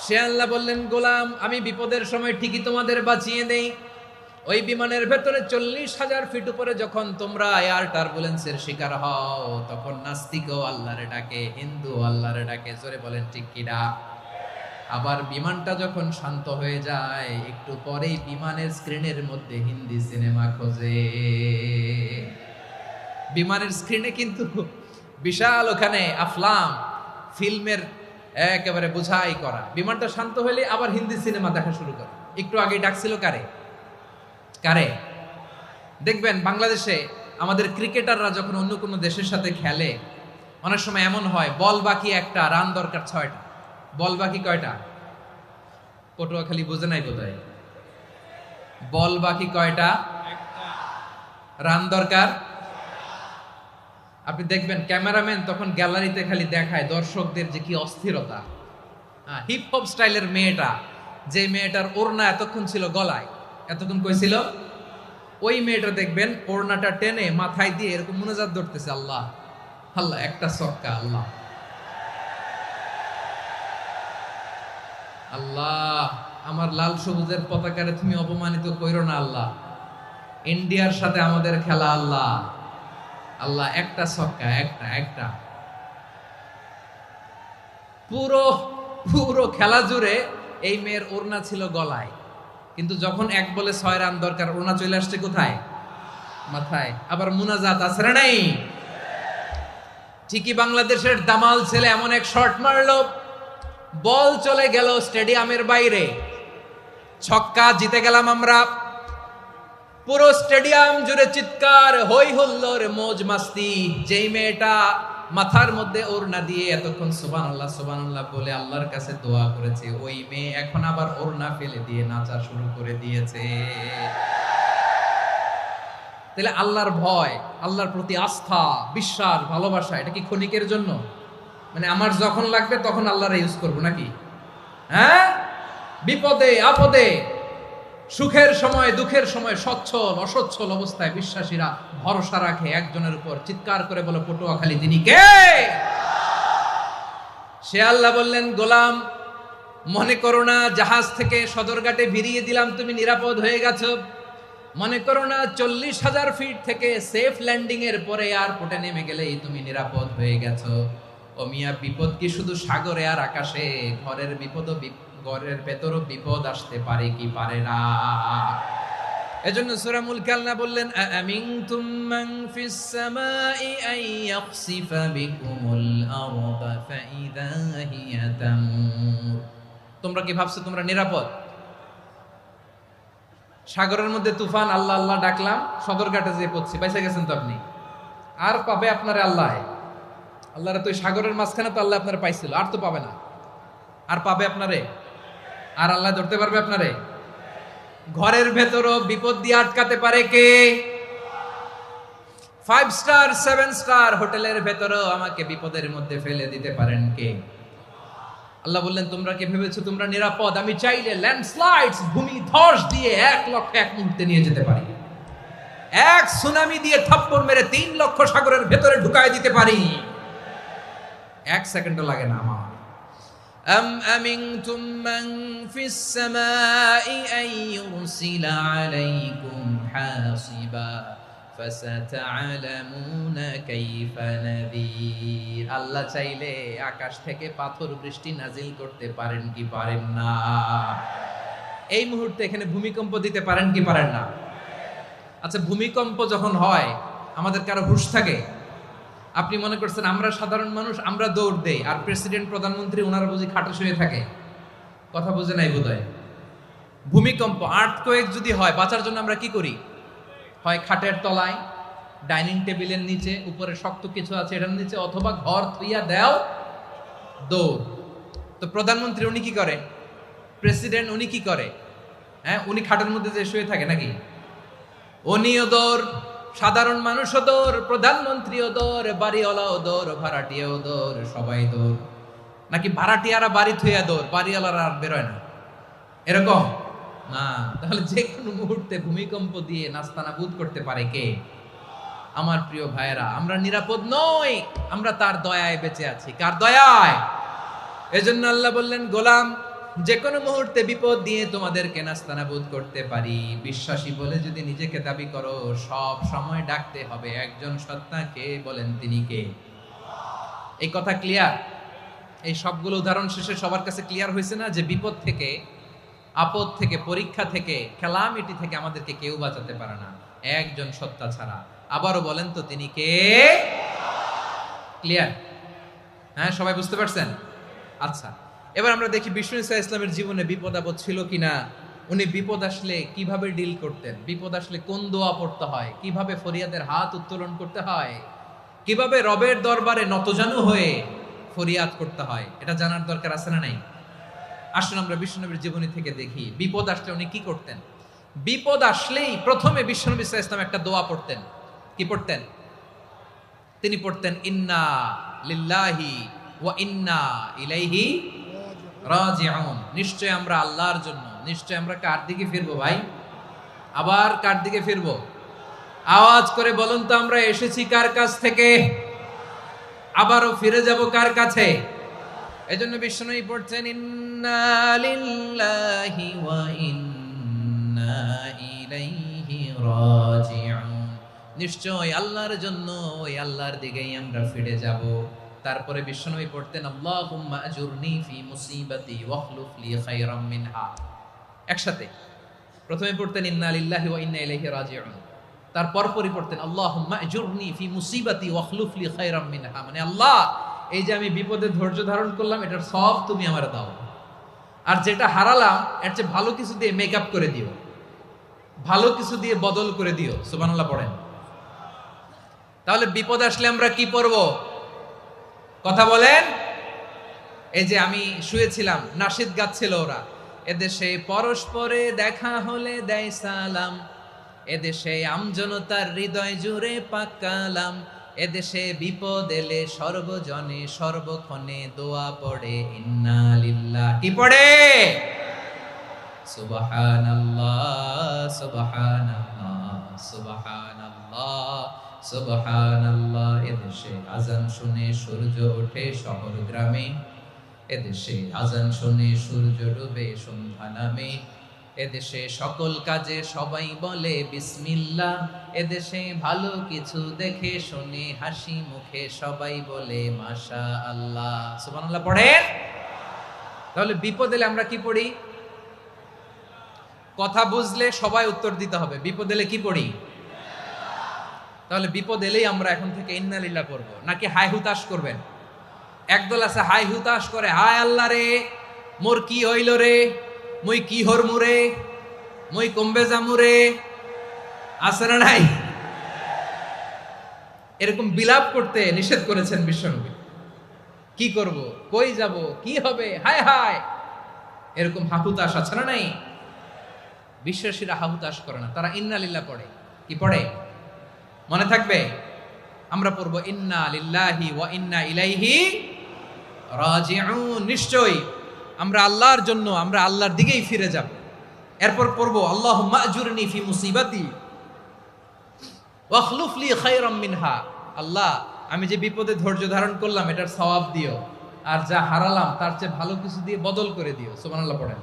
সে আল্লাহ বললেন, গোলাম আমি বিপদের সময় ঠিকই তোমাদের বাঁচিয়ে দেই। ওই বিমানের ভেতরে 40,000 ফিট উপরে যখন তোমরা এয়ার টার্বুলেন্সের শিকার হও, তখন নাস্তিকও আল্লাহরে ডাকে, হিন্দু আল্লাহরে ডাকে। জোরে বলেন ঠিক কিনা? আবার বিমানটা যখন শান্ত হয়ে যায়, একটু পরেই বিমানের স্ক্রিনের মধ্যে হিন্দি সিনেমা খোঁজে। বিমানের স্ক্রিনে কিন্তু বিশাল ওখানে আফলাম ফিল্মের একেবারে বোঝাই করা। বিমানটা শান্ত হলে আবার হিন্দি সিনেমা দেখা শুরু করে। একটু আগে ডাকছিল কারে কারে? দেখবেন বাংলাদেশে আমাদের ক্রিকেটাররা যখন অন্য কোনো দেশের সাথে খেলে, অনেক সময় এমন হয় বল বাকি একটা, রান দরকার 6টা। বল বাকি কয়টা? পটুয়াখালী বুঝে নাই বোধহয়। বল বাকি কয়টা? রান দরকার। আপনি দেখবেন ক্যামেরাম্যান তখন গ্যালারিতে খালি দেখায় দর্শকদের যে কি অস্থিরতা। হিপ হপ স্টাইলের মেয়েটা, যে মেয়েটার ওড়না এতক্ষণ ছিল গলায়, এতক্ষণ কই ছিল, ওই মেয়েটা দেখবেন ওড়নাটা টেনে মাথায় দিয়ে এরকম মুনাজাত ধরতেছে, আল্লাহ আল্লাহ, একটা ছক্কা, আল্লাহ আল্লাহ, আমার লাল সবুজের পতাকারে তুমি অপমানিত কইরো না আল্লাহ, ইন্ডিয়ার সাথে আমাদের খেলা, আল্লাহ আল্লাহ, একটা ছক্কা, একটা একটা। পুরো পুরো খেলা জুড়ে এই মেয়ের ওড়না ছিল গলায়, কিন্তু যখন 1 বলে 6 রান দরকার, ওড়না চলে আসছে কোথায়? মাথায়। আবার মুনাজাত আছে না নাই? ঠিকই বাংলাদেশের দামাল ছেলে এমন এক শট মারলো, বল চলে গেল স্টেডিয়ামের বাইরে, ছক্কা, জিতে গেলাম আমরা। পুরো স্টেডিয়াম জুড়ে চিৎকার, হই হুল্লোর, মৌজ মাস্তি। যেই মেয়েটা মাথার মধ্যে ওড়না দিয়ে এতক্ষণ সুবহানাল্লাহ সুবহানাল্লাহ বলে আল্লাহর কাছে দোয়া করেছে, ওই মেয়ে এখন আবার ওড়না ফেলে দিয়ে নাচা শুরু করে দিয়েছে। তাহলে আল্লাহর ভয়, আল্লাহর প্রতি আস্থা, বিশ্বাস, ভালোবাসা, এটা কি ক্ষণিকের জন্য? মানে আমার যখন লাগবে তখন আল্লাহরে ইউজ করবো নাকি? হ্যাঁ, বিপদে আপদে, সুখের সময় দুঃখের সময়, সচ্ছল অসচ্ছল অবস্থায় বিশ্বাসীরা ভরসা রাখে একজনের উপর। চিৎকার করে বলো, পটুয়াখালী তিনি কে? সে আল্লাহ বললেন, গোলাম মনে করো না জাহাজ থেকে সদরঘাটে ভিড়িয়ে দিলাম, তুমি নিরাপদ হয়ে গেছো। মনে করো না 40,000 ফিট থেকে সেফ ল্যান্ডিং এর পরে এয়ারপোর্টে নেমে গেলেই তুমি নিরাপদ হয়ে গেছো। ও মিয়া, বিপদ কি শুধু সাগরে আর আকাশে? ঘরের বিপদও, ঘরের ভেতরও বিপদ আসতে পারে কি পারে না? এজন্য সূরা মুলক আল্লাহ বললেন, আমিনতুম মান ফিস সামাই আন ইয়াখসিফা বিকুমুল আরদা ফাইযা হিয়া তামুর। তোমরা কি ভাবছো তোমরা নিরাপদ? সাগরের মধ্যে তুফান, আল্লাহ আল্লাহ ডাকলাম, সদরঘাটে যেয়ে পড়ছি, বাইসা গেছেন তো আপনি। আর পাবে আপনারে আল্লাহ? আল্লাহরে তো সাগরের মাঝখানে তো আল্লাহ আপনারে পাইছিল, আর তো পাবে না। আর পাবে আপনারে? আর আল্লাহ ধরতে পারবে আপনারে? ঘরের ভেতরও বিপদ দিয়ে আটকাতে পারে কে? 5 স্টার 7 স্টার হোটেলের ভেতরেও আমাকে বিপদের মধ্যে ফেলে দিতে পারেন কে? আল্লাহ বললেন, তোমরা কি ভেবেছো তোমরা নিরাপদ? আমি চাইলে ল্যান্ডস্লাইডস, ভূমি ধস দিয়ে 1 লক্ষ 1 মুহূর্তে নিয়ে যেতে পারি। এক সুনামি দিয়ে থাপ্পড় মেরে 3 লক্ষ সাগরের ভেতরে ঢুকায় দিতে পারি। 1 সেকেন্ডও লাগে না আমার। أم أمنتم من في السماء أن يرسل عليكم حاصبا فستعلمون كيف نذير। আল্লাহ চাইলে আকাশ থেকে পাথর বৃষ্টি নাজিল করতে পারেন কি পারেন না? এই মুহূর্তে এখানে ভূমিকম্প দিতে পারেন কি পারেন না? আচ্ছা, ভূমিকম্প যখন হয় আমাদের কারো হুঁশ থাকে? আপনি মনে করছেন আমরা সাধারণ মানুষ, আমরা দৌড় দেই, আর প্রেসিডেন্ট প্রধানমন্ত্রী ওনারা বুঝি খাটে শুয়ে থাকে? কথা বুঝে নাই বোধহয়। ভূমিকম্প, আর্থকোয়েক যদি হয়, বাঁচার জন্য আমরা কি করি? হয় খাটের তলায়, ডাইনিং টেবিলের নিচে, উপরে শক্ত কিছু আছে এটার নিচে, অথবা ঘর থুইয়া দেও দৌড়। তো প্রধানমন্ত্রী উনি কি করে? প্রেসিডেন্ট উনি কি করে? হ্যাঁ, উনি খাটের মধ্যে যে শুয়ে থাকে নাকি? উনিও দৌড়, সাধারণ মানুষও দৌড়, প্রধানমন্ত্রীও দৌড়, বাড়িওয়ালাও দৌড়, ভাড়াটিয়াও দৌড়, সবাই দৌড়। নাকি ভাড়াটিয়ারা বাড়ি থুইয়া দৌড়, বাড়িওয়ালারা আর বেরোয় না? এরকম না। তাহলে যে কোনো মুহূর্তে ভূমিকম্প দিয়ে নাস্তানাবুদ করতে পারে কে? আমার প্রিয় ভাইয়েরা, আমরা নিরাপদ নই, আমরা তার দয়ায় বেঁচে আছি। কার দয়ায়? এজন্য আল্লাহ বললেন, গোলাম যে কোনো মুহূর্তে বিপদ দিয়ে তোমাদেরকে নাস্তানাবুদ করতে পারি। বিশ্বাসী বলে যদি নিজেকে দাবি করো, সব সময় ডাকতে হবে একজন সত্তাকে। বলেন তিনি কে? এই কথা ক্লিয়ার? এই সবগুলো উদাহরণ শেষে সবার কাছে ক্লিয়ার হয়েছে না যে বিপদ থেকে, আপদ থেকে, পরীক্ষা থেকে, ক্যালামিটি থেকে আমাদেরকে কেউ বাঁচাতে পারে না একজন সত্তা ছাড়া। আবারও বলেন তো তিনি কে? ক্লিয়ার? হ্যাঁ, সবাই বুঝতে পারছেন? আচ্ছা, এবার আমরা দেখি বিষ্ণু ইসা ইসলামের জীবনে বিপদ আপদ ছিল কিনা। উনি বিপদ আসলে কিভাবে ডিল করতেন, বিপদ আসলে কোন দোয়া পড়তে হয়, কিভাবে ফরিয়াদের হাত উত্তোলন করতে হয়, কিভাবে রবের দরবারে নতজানু হয়ে ফরিয়াদ করতে হয়, এটা জানার দরকার আছে না নাই? আসুন আমরা বিশ্বনবীর জীবনী থেকে দেখি বিপদ আসলে উনি কি করতেন। বিপদ আসলেই প্রথমে বিশ্বনবী ইসা ইসলাম একটা দোয়া পড়তেন। কি পড়তেন? তিনি পড়তেন ইন্না লিল্লাহি ওয়া ইন্না ইলাইহি রাজিউন। নিশ্চয় আমরা আল্লাহর জন্য, নিশ্চয় আমরা কার দিকে ফিরবো ভাই? আবার কার দিকে ফিরবো? আওয়াজ করে বলুন তো, আমরা এসেছি কার কাছ থেকে, আবারও ফিরে যাব কার কাছে? এজন্য বিষ্ণুই পড়ছেন ইন্না লিল্লাহি ওয়া ইন্না ইলাইহি রাজিউন। নিশ্চয় আল্লাহর জন্য, ওই আল্লাহর দিকেই আমরা ফিরে যাব। তারপরে বিশ্বনবী পড়তেন আল্লাহুম্মা আজুরনি ফি মুসিবাতি ওয়াখলুফ লি খায়রাম মিনহা। একসাথে প্রথমে পড়তেন ইন্না লিল্লাহি ওয়া ইন্না ইলাইহি রাজিউন, তারপর পরই পড়তেন আল্লাহুম্মা আজুরনি ফি মুসিবাতি ওয়াখলুফ লি খায়রাম মিনহা। মানে আল্লাহ, এই যে আমি বিপদে ধৈর্য ধারণ করলাম, এটার সব তুমি আমারে দাও, আর যেটা হারালাম এর চেয়ে ভালো কিছু দিয়ে মেকআপ করে দিও, ভালো কিছু দিয়ে বদল করে দিও। সুবহানাল্লাহ পড়েন। তাহলে বিপদ আসলে আমরা কি পড়ব? কথা বলেন। এই যে আমি শুয়েছিলাম, নাশিদ গাচ্ছিল ওরা, এদেশে পরস্পরে দেখা হলে দেয় সালাম, এদেশে আমজনতার হৃদয় জুড়ে পাকালাম, এদেশে বিপদ এলে সর্বজনে সর্বক্ষণে দোয়া পড়ে ইন্না লিল্লাহ। কি পড়ে? সুবহানাল্লাহ সুবহানাল্লাহ সুবহানাল্লাহ সুবহানাল্লাহ। এদেশে আজান শুনে সূর্য ওঠে শহর গ্রামে, এদেশে আজান শুনে সূর্য ডুবে সন্ধ্যা নামে, এদেশে সকল কাজে সবাই বলে বিসমিল্লাহ, এদেশে ভালো কিছু দেখে শুনে হাসি মুখে সবাই বলে মাশা আল্লাহ। সুবহানাল্লাহ পড়েন। তাহলে বিপদ এলে আমরা কি পড়ি? কথা বুঝলে সবাই উত্তর দিতে হবে। বিপদ এলে কি পড়ি? তাহলে বিপদ এলেই আমরা এখন থেকে ইন্না লিল্লাহ পড়বো, নাকি হাই হুতাশ করবেন? একদল আছে হাই হুতাশ করে, হায় আল্লাহ রে মোর কি হইল রে, মই কি হরমু রে, মই কমবে জামু রে। আছে না নাই? এরকম বিলাপ করতে নিষেধ করেছেন বিশ্বনবী। কি করব, কই যাব, কি হবে, হায় হায়, এরকম হাহুতাশ আছে না নাই? বিশ্বাসীরা হাহুতাশ করে না, তারা ইন্না লিল্লাহ পড়ে। কি পড়ে? মনে থাকবে? আমরা পড়বো ইন্না লিল্লাহি ওয়া ইন্না ইলাইহি রাজিউন। নিশ্চয়ই আমরা আল্লাহর জন্য, আমরা আল্লাহর দিকেই ফিরে যাব। এরপর পড়বো আল্লাহুম্মা আজুরনি ফি মুসিবাতি ওয়াখলুফ লি খায়রাম মিনহা। আল্লাহ, আমি যে বিপদে ধৈর্য ধারণ করলাম এটার সওয়াব দিও, আর যা হারালাম তার চেয়ে ভালো কিছু দিয়ে বদল করে দিও। সুবহানাল্লাহ পড়েন।